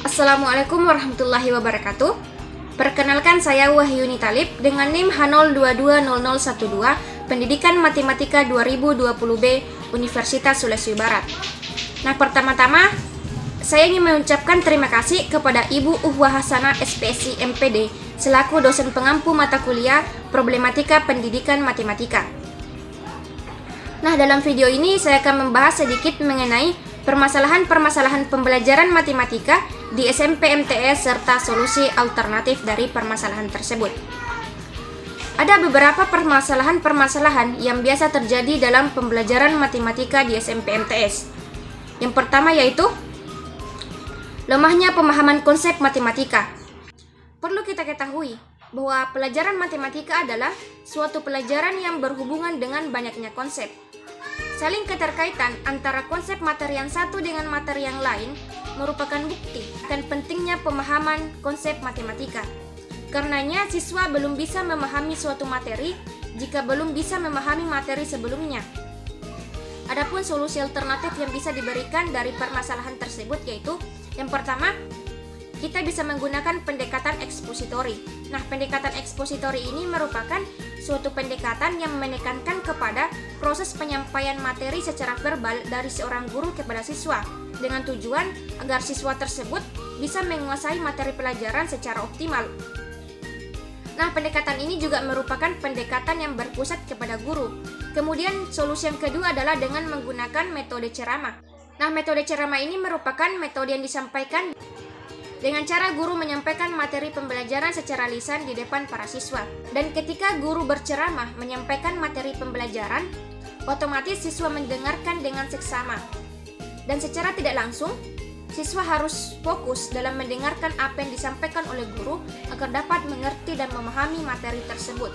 Assalamualaikum warahmatullahi wabarakatuh. Perkenalkan, saya Wahyuni Talib dengan NIM H02200012, Pendidikan Matematika 2020B, Universitas Sulawesi Barat. Nah, pertama-tama saya ingin mengucapkan terima kasih kepada Ibu Uhwah Hasanah SPSI MPD selaku dosen pengampu mata kuliah Problematika Pendidikan Matematika. Nah, dalam video ini saya akan membahas sedikit mengenai permasalahan-permasalahan pembelajaran matematika di SMP MTS serta solusi alternatif dari permasalahan tersebut. Ada beberapa permasalahan-permasalahan yang biasa terjadi dalam pembelajaran matematika di SMP MTS. Yang pertama yaitu lemahnya pemahaman konsep matematika. Perlu kita ketahui bahwa pelajaran matematika adalah suatu pelajaran yang berhubungan dengan banyaknya konsep. Saling keterkaitan antara konsep materi yang satu dengan materi yang lain merupakan bukti akan pentingnya pemahaman konsep matematika. Karenanya, siswa belum bisa memahami suatu materi jika belum bisa memahami materi sebelumnya. Adapun solusi alternatif yang bisa diberikan dari permasalahan tersebut yaitu yang pertama, kita bisa menggunakan pendekatan ekspositori. Nah, pendekatan ekspositori ini merupakan suatu pendekatan yang menekankan kepada proses penyampaian materi secara verbal dari seorang guru kepada siswa dengan tujuan agar siswa tersebut bisa menguasai materi pelajaran secara optimal. Nah, pendekatan ini juga merupakan pendekatan yang berpusat kepada guru. Kemudian, solusi yang kedua adalah dengan menggunakan metode ceramah. Nah, metode ceramah ini merupakan metode yang disampaikan dengan cara guru menyampaikan materi pembelajaran secara lisan di depan para siswa. Dan ketika guru berceramah menyampaikan materi pembelajaran, otomatis siswa mendengarkan dengan seksama. Dan secara tidak langsung, siswa harus fokus dalam mendengarkan apa yang disampaikan oleh guru agar dapat mengerti dan memahami materi tersebut.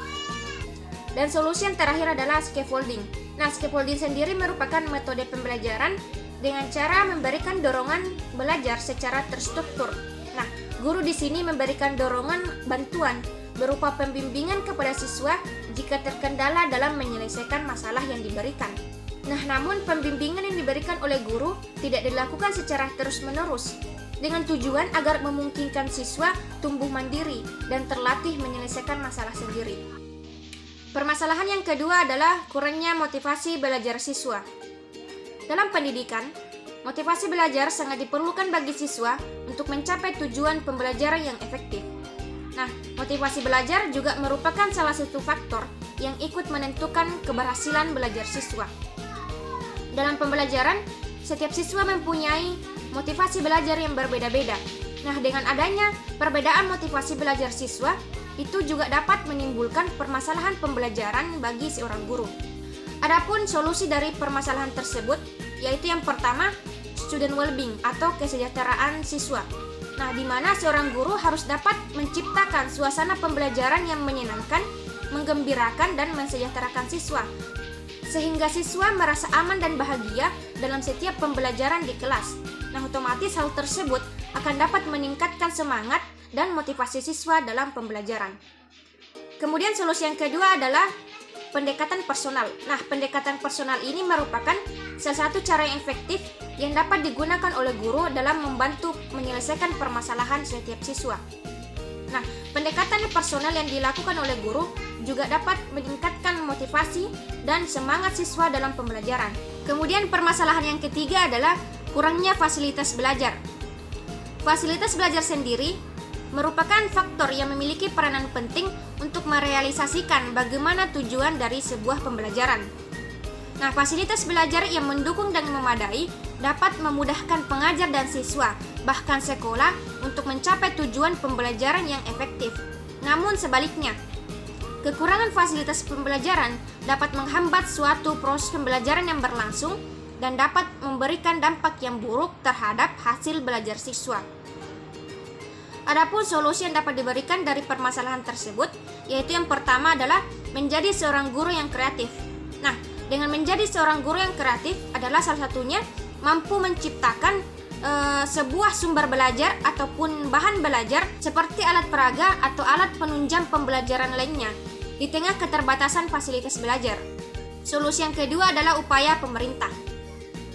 Dan solusi yang terakhir adalah scaffolding. Nah, scaffolding sendiri merupakan metode pembelajaran dengan cara memberikan dorongan belajar secara terstruktur. Nah, guru di sini memberikan dorongan bantuan berupa pembimbingan kepada siswa jika terkendala dalam menyelesaikan masalah yang diberikan. Nah, namun pembimbingan yang diberikan oleh guru tidak dilakukan secara terus-menerus dengan tujuan agar memungkinkan siswa tumbuh mandiri dan terlatih menyelesaikan masalah sendiri. Permasalahan yang kedua adalah kurangnya motivasi belajar siswa. Dalam pendidikan, motivasi belajar sangat diperlukan bagi siswa untuk mencapai tujuan pembelajaran yang efektif. Nah, motivasi belajar juga merupakan salah satu faktor yang ikut menentukan keberhasilan belajar siswa. Dalam pembelajaran, setiap siswa mempunyai motivasi belajar yang berbeda-beda. Nah, dengan adanya perbedaan motivasi belajar siswa, itu juga dapat menimbulkan permasalahan pembelajaran bagi seorang guru. Adapun solusi dari permasalahan tersebut yaitu yang pertama, student well-being atau kesejahteraan siswa. Nah, di mana seorang guru harus dapat menciptakan suasana pembelajaran yang menyenangkan, menggembirakan dan mensejahterakan siswa, sehingga siswa merasa aman dan bahagia dalam setiap pembelajaran di kelas. Nah, otomatis hal tersebut akan dapat meningkatkan semangat dan motivasi siswa dalam pembelajaran. Kemudian solusi yang kedua adalah pendekatan personal. Nah, pendekatan personal ini merupakan salah satu cara yang efektif yang dapat digunakan oleh guru dalam membantu menyelesaikan permasalahan setiap siswa. Nah, pendekatan personal yang dilakukan oleh guru juga dapat meningkatkan motivasi dan semangat siswa dalam pembelajaran. Kemudian permasalahan yang ketiga adalah kurangnya fasilitas belajar. Fasilitas belajar sendiri merupakan faktor yang memiliki peranan penting untuk merealisasikan bagaimana tujuan dari sebuah pembelajaran. Nah, fasilitas belajar yang mendukung dan memadai dapat memudahkan pengajar dan siswa, bahkan sekolah, untuk mencapai tujuan pembelajaran yang efektif. Namun sebaliknya, kekurangan fasilitas pembelajaran dapat menghambat suatu proses pembelajaran yang berlangsung dan dapat memberikan dampak yang buruk terhadap hasil belajar siswa. Adapun solusi yang dapat diberikan dari permasalahan tersebut, yaitu yang pertama adalah menjadi seorang guru yang kreatif. Nah, dengan menjadi seorang guru yang kreatif adalah salah satunya mampu menciptakan sebuah sumber belajar ataupun bahan belajar seperti alat peraga atau alat penunjang pembelajaran lainnya di tengah keterbatasan fasilitas belajar. Solusi yang kedua adalah upaya pemerintah.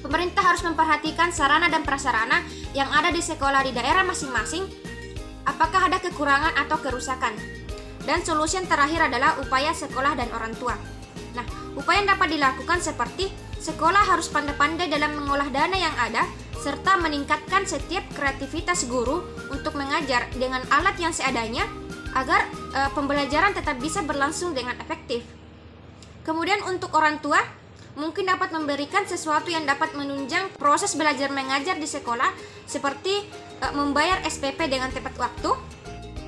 Pemerintah harus memperhatikan sarana dan prasarana yang ada di sekolah di daerah masing-masing, apakah ada kekurangan atau kerusakan. Dan solusi yang terakhir adalah upaya sekolah dan orang tua. Nah, upaya yang dapat dilakukan seperti sekolah harus pandai-pandai dalam mengolah dana yang ada, serta meningkatkan setiap kreativitas guru untuk mengajar dengan alat yang seadanya agar pembelajaran tetap bisa berlangsung dengan efektif. Kemudian untuk orang tua, mungkin dapat memberikan sesuatu yang dapat menunjang proses belajar mengajar di sekolah, seperti membayar SPP dengan tepat waktu,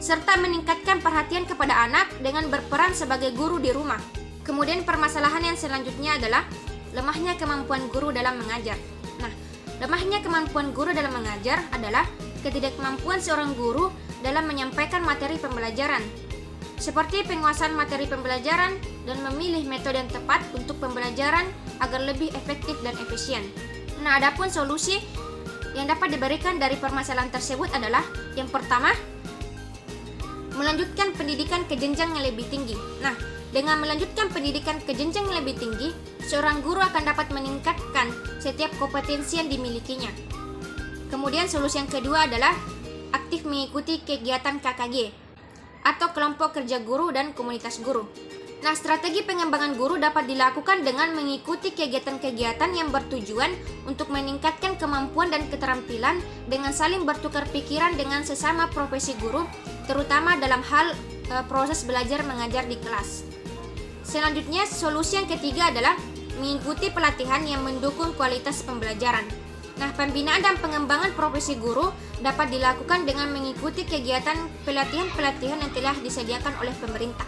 serta meningkatkan perhatian kepada anak dengan berperan sebagai guru di rumah. Kemudian permasalahan yang selanjutnya adalah lemahnya kemampuan guru dalam mengajar. Nah, lemahnya kemampuan guru dalam mengajar adalah ketidakmampuan seorang guru dalam menyampaikan materi pembelajaran, seperti penguasaan materi pembelajaran dan memilih metode yang tepat untuk pembelajaran agar lebih efektif dan efisien. Nah, adapun solusi yang dapat diberikan dari permasalahan tersebut adalah yang pertama, melanjutkan pendidikan ke jenjang yang lebih tinggi. Nah, dengan melanjutkan pendidikan ke jenjang yang lebih tinggi, seorang guru akan dapat meningkatkan setiap kompetensi yang dimilikinya. Kemudian solusi yang kedua adalah aktif mengikuti kegiatan KKG atau kelompok kerja guru dan komunitas guru. Nah, strategi pengembangan guru dapat dilakukan dengan mengikuti kegiatan-kegiatan yang bertujuan untuk meningkatkan kemampuan dan keterampilan dengan saling bertukar pikiran dengan sesama profesi guru, terutama dalam hal proses belajar mengajar di kelas. Selanjutnya, solusi yang ketiga adalah mengikuti pelatihan yang mendukung kualitas pembelajaran. Nah, pembinaan dan pengembangan profesi guru dapat dilakukan dengan mengikuti kegiatan pelatihan-pelatihan yang telah disediakan oleh pemerintah.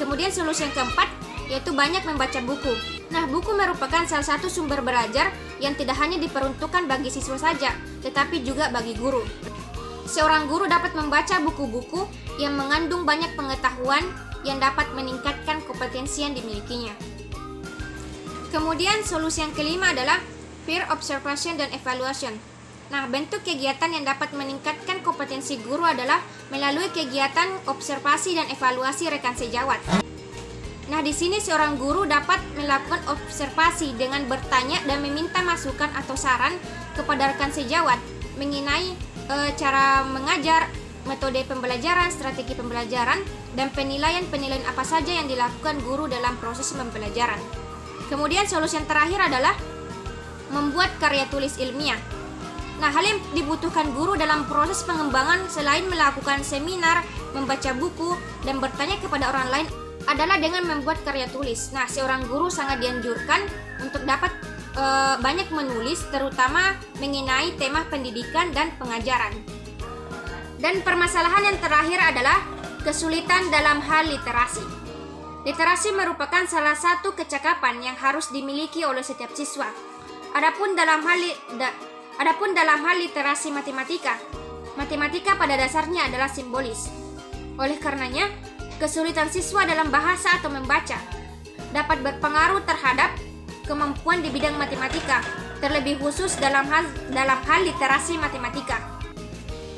Kemudian solusi yang keempat, yaitu banyak membaca buku. Nah, buku merupakan salah satu sumber belajar yang tidak hanya diperuntukkan bagi siswa saja, tetapi juga bagi guru. Seorang guru dapat membaca buku-buku yang mengandung banyak pengetahuan yang dapat meningkatkan kompetensi yang dimilikinya. Kemudian solusi yang kelima adalah peer observation dan evaluation. Nah, bentuk kegiatan yang dapat meningkatkan kompetensi guru adalah melalui kegiatan observasi dan evaluasi rekan sejawat. Nah, di sini seorang guru dapat melakukan observasi dengan bertanya dan meminta masukan atau saran kepada rekan sejawat mengenai cara mengajar, metode pembelajaran, strategi pembelajaran, dan penilaian-penilaian apa saja yang dilakukan guru dalam proses pembelajaran. Kemudian solusi yang terakhir adalah membuat karya tulis ilmiah. Nah, hal yang dibutuhkan guru dalam proses pengembangan selain melakukan seminar, membaca buku, dan bertanya kepada orang lain adalah dengan membuat karya tulis. Nah, seorang guru sangat dianjurkan untuk dapat banyak menulis, terutama mengenai tema pendidikan dan pengajaran. Dan permasalahan yang terakhir adalah kesulitan dalam hal literasi. Literasi merupakan salah satu kecakapan yang harus dimiliki oleh setiap siswa. Adapun dalam hal literasi matematika pada dasarnya adalah simbolis. Oleh karenanya, kesulitan siswa dalam bahasa atau membaca dapat berpengaruh terhadap kemampuan di bidang matematika, terlebih khusus dalam hal literasi matematika.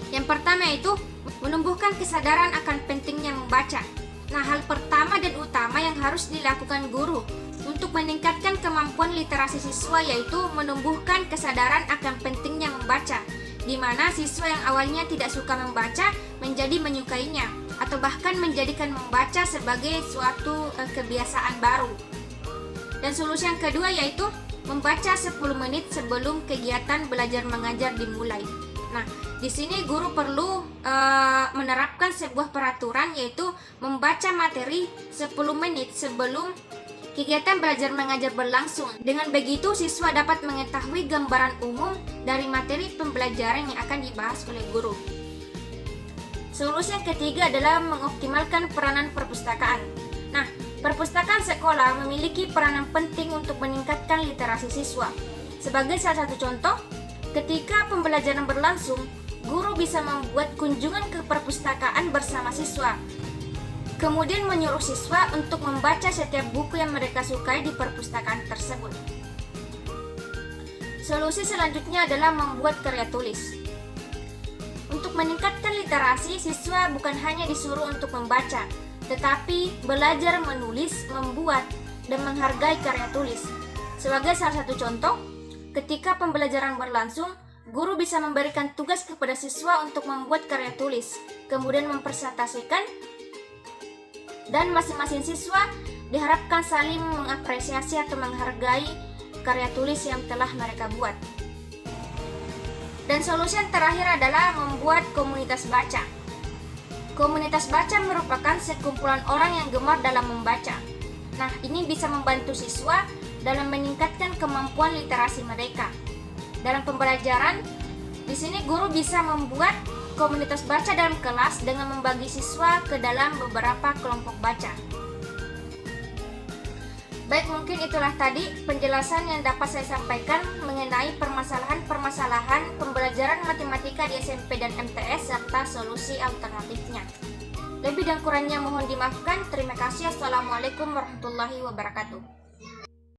Yang pertama yaitu menumbuhkan kesadaran akan pentingnya membaca. Nah, hal pertama dan utama yang harus dilakukan guru untuk meningkatkan kemampuan literasi siswa yaitu menumbuhkan kesadaran akan pentingnya membaca, di mana siswa yang awalnya tidak suka membaca menjadi menyukainya, atau bahkan menjadikan membaca sebagai suatu kebiasaan baru. Dan solusi yang kedua yaitu membaca 10 menit sebelum kegiatan belajar mengajar dimulai. Nah, di sini guru perlu menerapkan sebuah peraturan yaitu membaca materi 10 menit sebelum kegiatan belajar mengajar berlangsung. Dengan begitu, siswa dapat mengetahui gambaran umum dari materi pembelajaran yang akan dibahas oleh guru. Solusi yang ketiga adalah mengoptimalkan peranan perpustakaan. Nah, perpustakaan sekolah memiliki peranan penting untuk meningkatkan literasi siswa. Sebagai salah satu contoh, ketika pembelajaran berlangsung, guru bisa membuat kunjungan ke perpustakaan bersama siswa, kemudian menyuruh siswa untuk membaca setiap buku yang mereka sukai di perpustakaan tersebut. Solusi selanjutnya adalah membuat karya tulis. Untuk meningkatkan literasi, siswa bukan hanya disuruh untuk membaca, tetapi belajar menulis, membuat, dan menghargai karya tulis. Sebagai salah satu contoh, ketika pembelajaran berlangsung, guru bisa memberikan tugas kepada siswa untuk membuat karya tulis, kemudian mempresentasikan, dan masing-masing siswa diharapkan saling mengapresiasi atau menghargai karya tulis yang telah mereka buat. Dan solusi yang terakhir adalah membuat komunitas baca. Komunitas baca merupakan sekumpulan orang yang gemar dalam membaca. Nah, ini bisa membantu siswa dalam meningkatkan kemampuan literasi mereka. Dalam pembelajaran, di sini guru bisa membuat komunitas baca dalam kelas dengan membagi siswa ke dalam beberapa kelompok baca. Baik, mungkin itulah tadi penjelasan yang dapat saya sampaikan mengenai permasalahan pembelajaran matematika di SMP dan MTS serta solusi alternatifnya. Lebih dan kurangnya mohon dimaafkan. Terima kasih. Assalamualaikum warahmatullahi wabarakatuh.